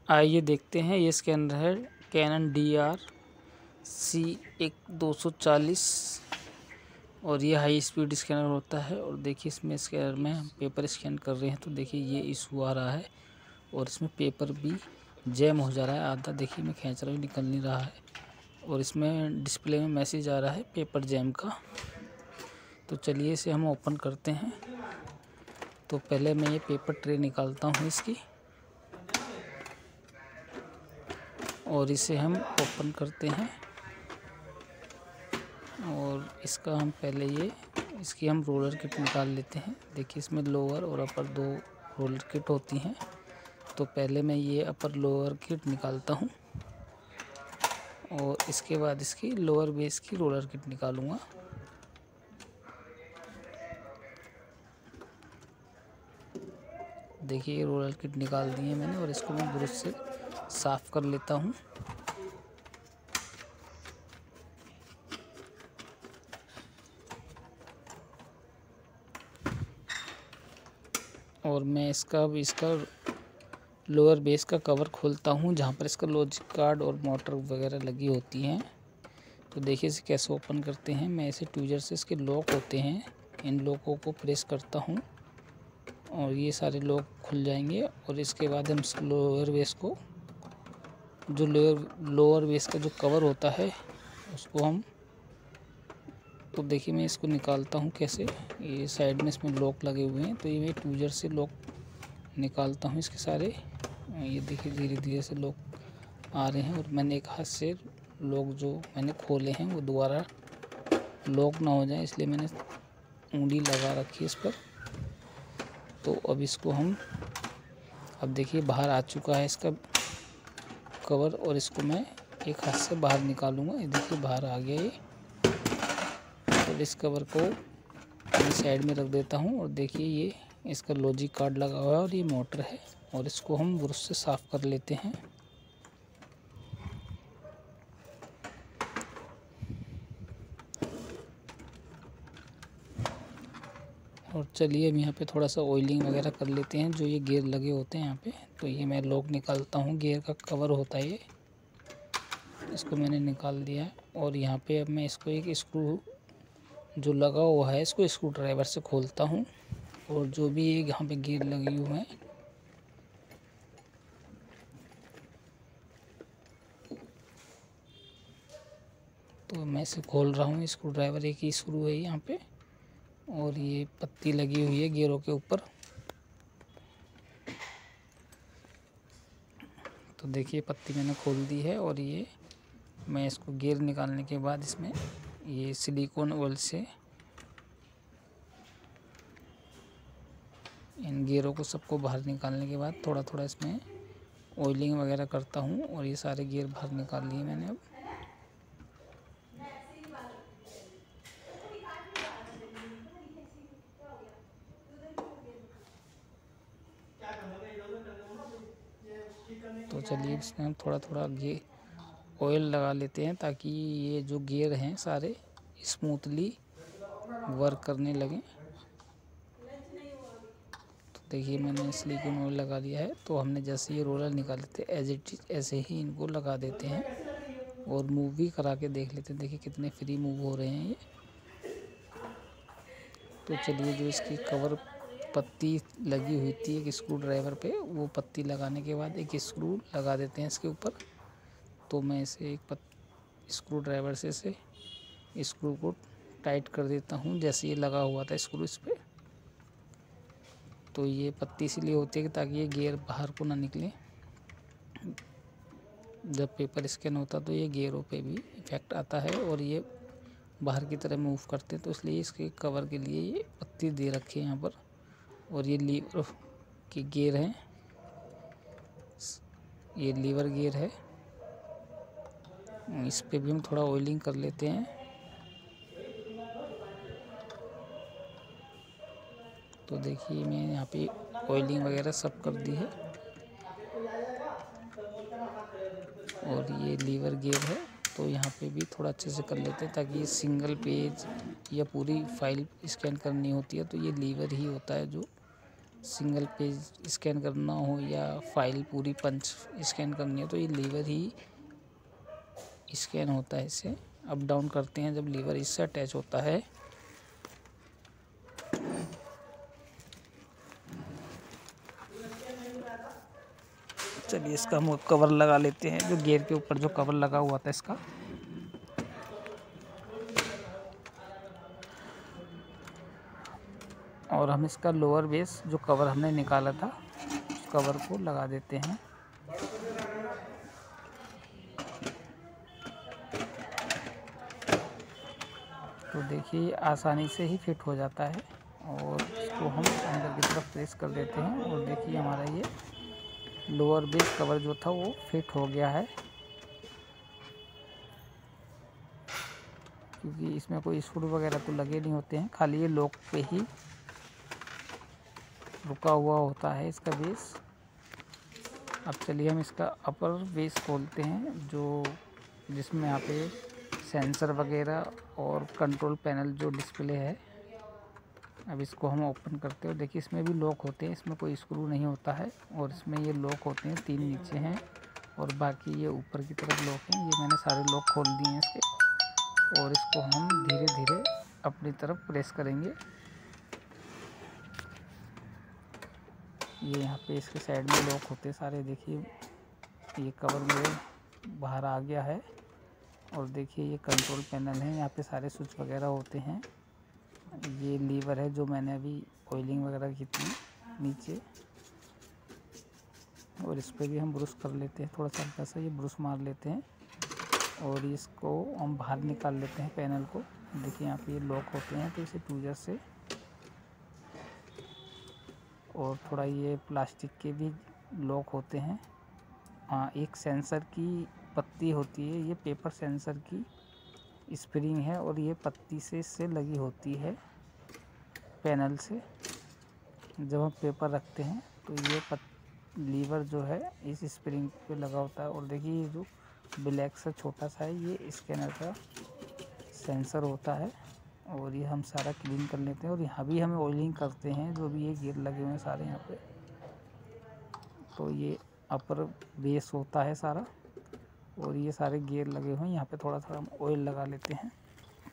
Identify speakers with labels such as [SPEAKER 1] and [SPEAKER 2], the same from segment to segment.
[SPEAKER 1] आइए देखते हैं। ये स्कैनर है कैनन DR-C1240 और ये हाई स्पीड स्कैनर होता है। और देखिए इसमें स्कैनर में हम पेपर स्कैन कर रहे हैं तो देखिए ये इशू आ रहा है और इसमें पेपर भी जैम हो जा रहा है आधा। देखिए मैं खींच रहा हूँ, निकल नहीं रहा है और इसमें डिस्प्ले में मैसेज आ रहा है पेपर जैम का। तो चलिए इसे हम ओपन करते हैं। तो पहले मैं ये पेपर ट्रे निकालता हूँ इसकी और इसे हम ओपन करते हैं। और इसका हम पहले इसकी हम रोलर किट निकाल लेते हैं। देखिए इसमें लोअर और अपर दो रोलर किट होती हैं। तो पहले मैं ये अपर लोअर किट निकालता हूँ और इसके बाद इसकी लोअर बेस की रोलर किट निकालूँगा। देखिए ये रोलर किट निकाल दी है मैंने और इसको मैं ब्रश से साफ़ कर लेता हूँ। और मैं इसका लोअर बेस का कवर खोलता हूँ जहाँ पर इसका लॉजिक कार्ड और मोटर वगैरह लगी होती हैं। तो देखिए इसे कैसे ओपन करते हैं। मैं इसे ट्विजर से इसके लॉक होते हैं, इन लॉकों को प्रेस करता हूँ और ये सारे लॉक खुल जाएंगे। और इसके बाद हम लोअर बेस को जो लोअर बेस का जो कवर होता है उसको हम तो देखिए मैं इसको निकालता हूँ कैसे। ये साइड में इसमें लॉक लगे हुए हैं तो ये मैं ट्विजर से लॉक निकालता हूँ इसके सारे। ये देखिए धीरे धीरे से लॉक आ रहे हैं और मैंने एक हाथ से लॉक जो मैंने खोले हैं वो दोबारा लॉक ना हो जाए इसलिए मैंने उंगली लगा रखी है इस पर। तो अब इसको हम अब देखिए बाहर आ चुका है इसका कवर और इसको मैं एक हाथ से बाहर निकालूंगा। ये देखिए बाहर आ गया ये। तो इस कवर को साइड में रख देता हूँ और देखिए ये इसका लॉजिक कार्ड लगा हुआ है और ये मोटर है और इसको हम ब्रश से साफ़ कर लेते हैं। और चलिए अब यहाँ पे थोड़ा सा ऑयलिंग वगैरह कर लेते हैं जो ये गियर लगे होते हैं यहाँ पे। तो ये मैं लॉक निकालता हूँ, गियर का कवर होता है ये, इसको मैंने निकाल दिया है। और यहाँ पे अब मैं इसको एक स्क्रू जो लगा हुआ है इसको स्क्रू ड्राइवर से खोलता हूँ। और जो भी ये यहाँ पे गियर लगे हुए हैं तो मैं इसे खोल रहा हूँ। स्क्रू ड्राइवर एक ही स्क्रू है यहाँ पे और ये पत्ती लगी हुई है गियरों के ऊपर। तो देखिए पत्ती मैंने खोल दी है और ये मैं इसको गियर निकालने के बाद इसमें ये सिलिकॉन ऑयल से इन गियरों को सबको बाहर निकालने के बाद थोड़ा थोड़ा इसमें ऑयलिंग वगैरह करता हूँ। और ये सारे गियर बाहर निकाल लिए मैंने अब। तो चलिए इसमें हम थोड़ा थोड़ा ऑयल लगा लेते हैं ताकि ये जो गियर हैं सारे स्मूथली वर्क करने लगें। तो देखिए मैंने सिलिकॉन ऑयल लगा दिया है। तो हमने जैसे ये रोलर निकाले थे एज इट इज ऐसे ही इनको लगा देते हैं और मूव भी करा के देख लेते हैं। देखिए कितने फ्री मूव हो रहे हैं ये। तो चलिए जो इसकी कवर पत्ती लगी हुई थी एक स्क्रू ड्राइवर पे, वो पत्ती लगाने के बाद एक स्क्रू लगा देते हैं इसके ऊपर। तो मैं इसे एक स्क्रू ड्राइवर से इसे स्क्रू को टाइट कर देता हूँ जैसे ये लगा हुआ था स्क्रू इस पर। तो ये पत्ती इसलिए होती है कि ताकि ये गियर बाहर को ना निकले। जब पेपर स्कैन होता तो ये गियरों पे भी इफेक्ट आता है और ये बाहर की तरह मूव करते हैं। तो इसलिए इसके कवर के लिए ये पत्ती दे रखी है यहाँ पर। और ये लीवर की गियर है, ये लीवर गियर है, इस पे भी हम थोड़ा ऑयलिंग कर लेते हैं। तो देखिए मैं यहाँ पे ऑयलिंग वगैरह सब कर दी है। और ये लीवर गियर है तो यहाँ पे भी थोड़ा अच्छे से कर लेते हैं ताकि ये सिंगल पेज या पूरी फाइल स्कैन करनी होती है तो ये लीवर ही होता है जो सिंगल पेज स्कैन करना हो या फाइल पूरी पंच स्कैन करनी हो तो ये लीवर ही स्कैन होता है। इससे अप डाउन करते हैं जब लीवर इससे अटैच होता है। चलिए इसका हम कवर लगा लेते हैं, जो गियर के ऊपर जो कवर लगा हुआ था इसका। और हम इसका लोअर बेस जो कवर हमने निकाला था उस कवर को लगा देते हैं। तो देखिए आसानी से ही फिट हो जाता है और इसको हम अंदर की तरफ प्रेस कर देते हैं और देखिए हमारा ये लोअर बेस कवर जो था वो फिट हो गया है। क्योंकि इसमें कोई स्क्रू वगैरह तो लगे नहीं होते हैं, खाली ये लॉक पे ही रुका हुआ होता है इसका बेस। अब चलिए हम इसका अपर बेस खोलते हैं, जो जिसमें यहाँ पे सेंसर वगैरह और कंट्रोल पैनल जो डिस्प्ले है। अब इसको हम ओपन करते हैं। देखिए इसमें भी लॉक होते हैं, इसमें कोई स्क्रू नहीं होता है और इसमें ये लॉक होते हैं, 3 नीचे हैं और बाकी ये ऊपर की तरफ लॉक हैं। ये मैंने सारे लॉक खोल दिए हैं इसके और इसको हम धीरे धीरे अपनी तरफ प्रेस करेंगे। ये यहाँ पे इसके साइड में लॉक होते हैं सारे। देखिए ये कवर मेरे बाहर आ गया है और देखिए ये कंट्रोल पैनल है, यहाँ पे सारे स्विच वगैरह होते हैं। ये लीवर है जो मैंने अभी ऑयलिंग वगैरह की थी नीचे, और इस पर भी हम ब्रश कर लेते हैं, थोड़ा सा हल्का सा ये ब्रश मार लेते हैं और इसको हम बाहर निकाल लेते हैं पैनल को। देखिए यहाँ पे ये लॉक होते हैं, तो इसे टूजर से, और थोड़ा ये प्लास्टिक के भी लॉक होते हैं। हाँ, एक सेंसर की पत्ती होती है, ये पेपर सेंसर की स्प्रिंग है और ये पत्ती से इससे लगी होती है पैनल से। जब हम पेपर रखते हैं तो ये लीवर जो है इस स्प्रिंग पे लगा होता है। और देखिए ये जो ब्लैक सा छोटा सा है ये स्कैनर का सेंसर होता है और ये हम सारा क्लीन कर लेते हैं। और यहाँ भी हमें ऑयलिंग करते हैं, जो भी ये गियर लगे हुए हैं सारे यहाँ पे। तो ये अपर बेस होता है सारा और ये सारे गियर लगे हुए हैं। यहाँ पे थोड़ा सा हम ऑयल लगा लेते हैं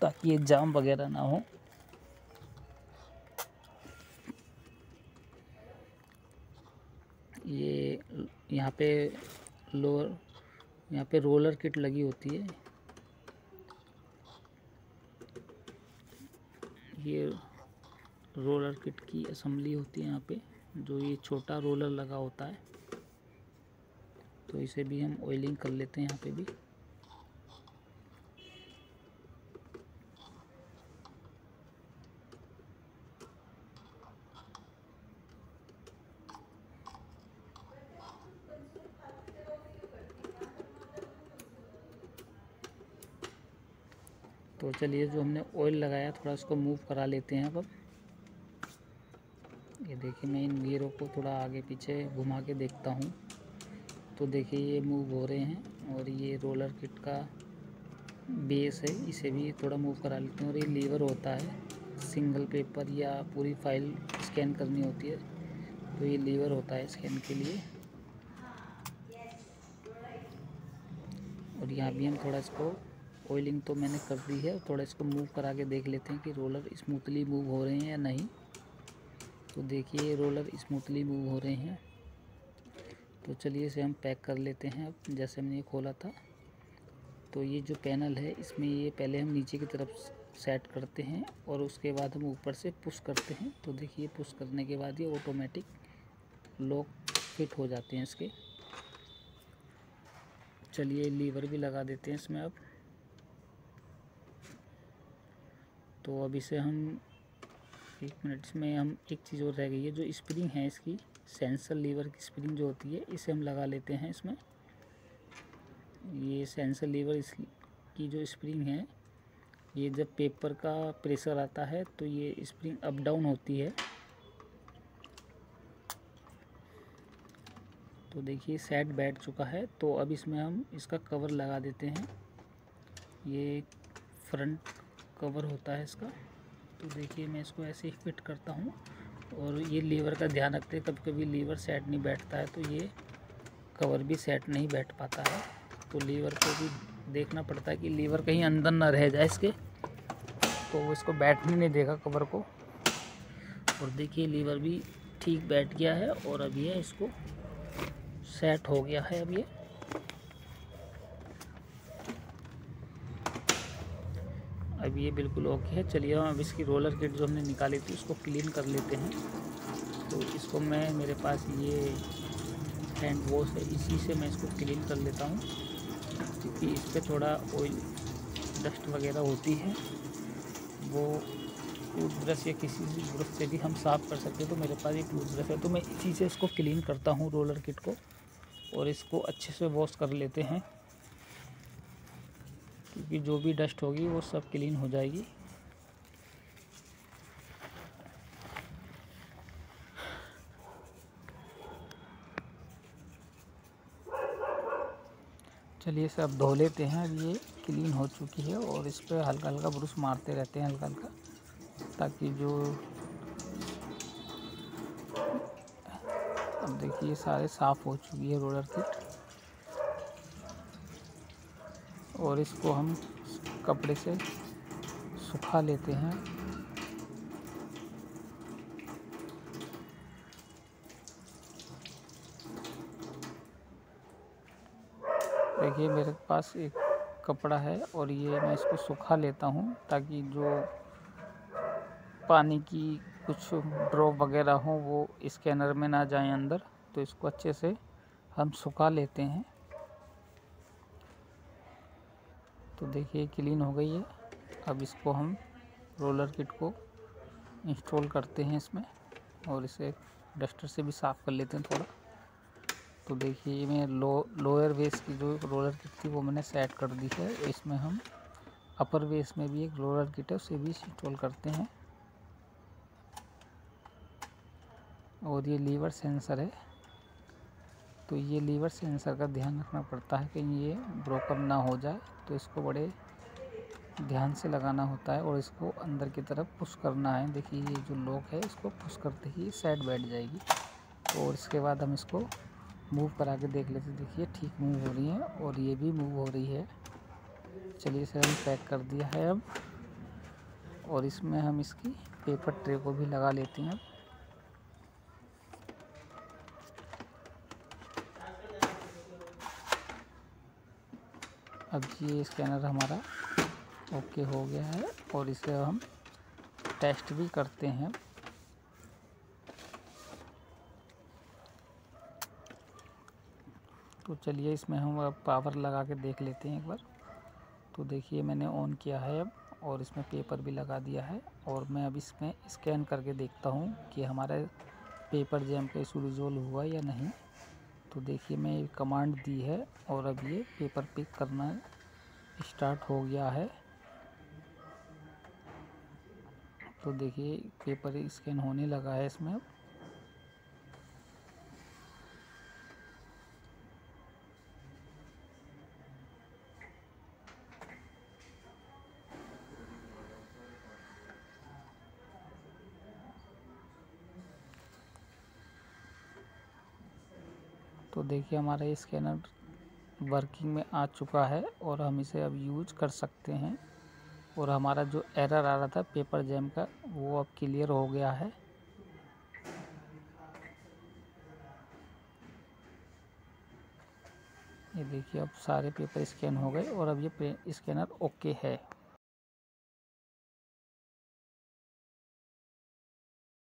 [SPEAKER 1] ताकि ये जाम वगैरह ना हो। ये यहाँ पे यहाँ पे रोलर किट लगी होती है। ये रोलर किट की असेंबली होती है यहाँ पे, जो ये छोटा रोलर लगा होता है। तो इसे भी हम ऑयलिंग कर लेते हैं यहाँ पे भी। तो चलिए जो हमने ऑयल लगाया थोड़ा इसको मूव करा लेते हैं अब। ये देखिए मैं इन गियरों को थोड़ा आगे पीछे घुमा के देखता हूँ तो देखिए ये मूव हो रहे हैं। और ये रोलर किट का बेस है, इसे भी थोड़ा मूव करा लेते हैं। और ये लीवर होता है, सिंगल पेपर या पूरी फाइल स्कैन करनी होती है तो ये लीवर होता है स्कैन के लिए। और यहाँ भी हम थोड़ा इसको ऑयलिंग तो मैंने कर दी है, थोड़ा इसको मूव करा के देख लेते हैं कि रोलर स्मूथली मूव हो रहे हैं या नहीं। तो देखिए रोलर स्मूथली मूव हो रहे हैं। तो चलिए इसे हम पैक कर लेते हैं। अब जैसे हमने ये खोला था तो ये जो पैनल है इसमें ये पहले हम नीचे की तरफ सेट करते हैं और उसके बाद हम ऊपर से पुश करते हैं। तो देखिए पुश करने के बाद ये ऑटोमेटिक लॉक फिट हो जाते हैं इसके। चलिए लीवर भी लगा देते हैं इसमें अब। तो अब इसे हम 1 मिनट, इसमें हम एक चीज़ और रह गई है, जो स्प्रिंग है इसकी सेंसर लीवर की स्प्रिंग जो होती है इसे हम लगा लेते हैं इसमें। ये सेंसर लीवर इसकी जो स्प्रिंग है, ये जब पेपर का प्रेशर आता है तो ये स्प्रिंग अप डाउन होती है। तो देखिए सेट बैठ चुका है। तो अब इसमें हम इसका कवर लगा देते हैं। ये फ्रंट कवर होता है इसका। तो देखिए मैं इसको ऐसे ही फिट करता हूँ और ये लीवर का ध्यान रखते हैं, कभी कभी लीवर सेट नहीं बैठता है तो ये कवर भी सेट नहीं बैठ पाता है। तो लीवर को भी देखना पड़ता है कि लीवर कहीं अंदर ना रह जाए इसके, तो वो इसको बैठने नहीं देगा कवर को। और देखिए लीवर भी ठीक बैठ गया है और अब ये इसको सेट हो गया है। अब ये बिल्कुल ओके है। चलिए हम अब इसकी रोलर किट जो हमने निकाली थी उसको क्लीन कर लेते हैं। तो इसको मैं, मेरे पास ये हैंड वॉश है, इसी से मैं इसको क्लीन कर लेता हूँ, क्योंकि इस पर थोड़ा ऑयल डस्ट वगैरह होती है, वो टूथब्रश या किसी ब्रश से भी हम साफ़ कर सकते हैं। तो मेरे पास ये टूथब्रश है तो मैं इसी से इसको क्लीन करता हूँ रोलर किट को, और इसको अच्छे से वॉश कर लेते हैं, क्योंकि जो भी डस्ट होगी वो सब क्लीन हो जाएगी। चलिए इसे अब धो लेते हैं। अब ये क्लीन हो चुकी है और इस पर हल्का हल्का ब्रश मारते रहते हैं, हल्का हल्का, ताकि जो, अब देखिए सारे साफ़ हो चुकी है रोलर किट। और इसको हम कपड़े से सुखा लेते हैं। देखिए मेरे पास एक कपड़ा है और ये मैं इसको सुखा लेता हूँ, ताकि जो पानी की कुछ ड्रॉप वगैरह हो वो स्कैनर में ना जाए अंदर। तो इसको अच्छे से हम सुखा लेते हैं। तो देखिए क्लीन हो गई है। अब इसको हम रोलर किट को इंस्टॉल करते हैं इसमें, और इसे डस्टर से भी साफ़ कर लेते हैं थोड़ा। तो देखिए मैं लोअर बेस की जो रोलर किट थी वो मैंने सेट कर दी है। इसमें हम अपर बेस में भी एक रोलर किट है, उसे भी इंस्टॉल करते हैं। और ये लीवर सेंसर है, तो ये लीवर सेंसर का ध्यान रखना पड़ता है कहीं ये ब्रोकन ना हो जाए, तो इसको बड़े ध्यान से लगाना होता है और इसको अंदर की तरफ पुश करना है। देखिए ये जो लॉक है इसको पुश करते ही साइड बैठ जाएगी। और इसके बाद हम इसको मूव करा के देख लेते। देखिए ठीक मूव हो रही है और ये भी मूव हो रही है। चलिए इसे हम पैक कर दिया है अब, और इसमें हम इसकी पेपर ट्रे को भी लगा लेते हैं। अब ये स्कैनर हमारा ओके हो गया है और इसे हम टेस्ट भी करते हैं। तो चलिए इसमें हम अब पावर लगा के देख लेते हैं एक बार। तो देखिए मैंने ऑन किया है अब, और इसमें पेपर भी लगा दिया है, और मैं अब इसमें स्कैन करके देखता हूँ कि हमारा पेपर जैम का इशू रिजॉल्व हुआ या नहीं। तो देखिए मैं कमांड दी है और अब ये पेपर पिक करना स्टार्ट हो गया है। तो देखिए पेपर स्कैन होने लगा है इसमें अब। तो देखिए हमारा ये स्कैनर वर्किंग में आ चुका है और हम इसे अब यूज कर सकते हैं। और हमारा जो एरर आ रहा था पेपर जैम का वो अब क्लियर हो गया है। ये देखिए अब सारे पेपर स्कैन हो गए और अब ये स्कैनर ओके है।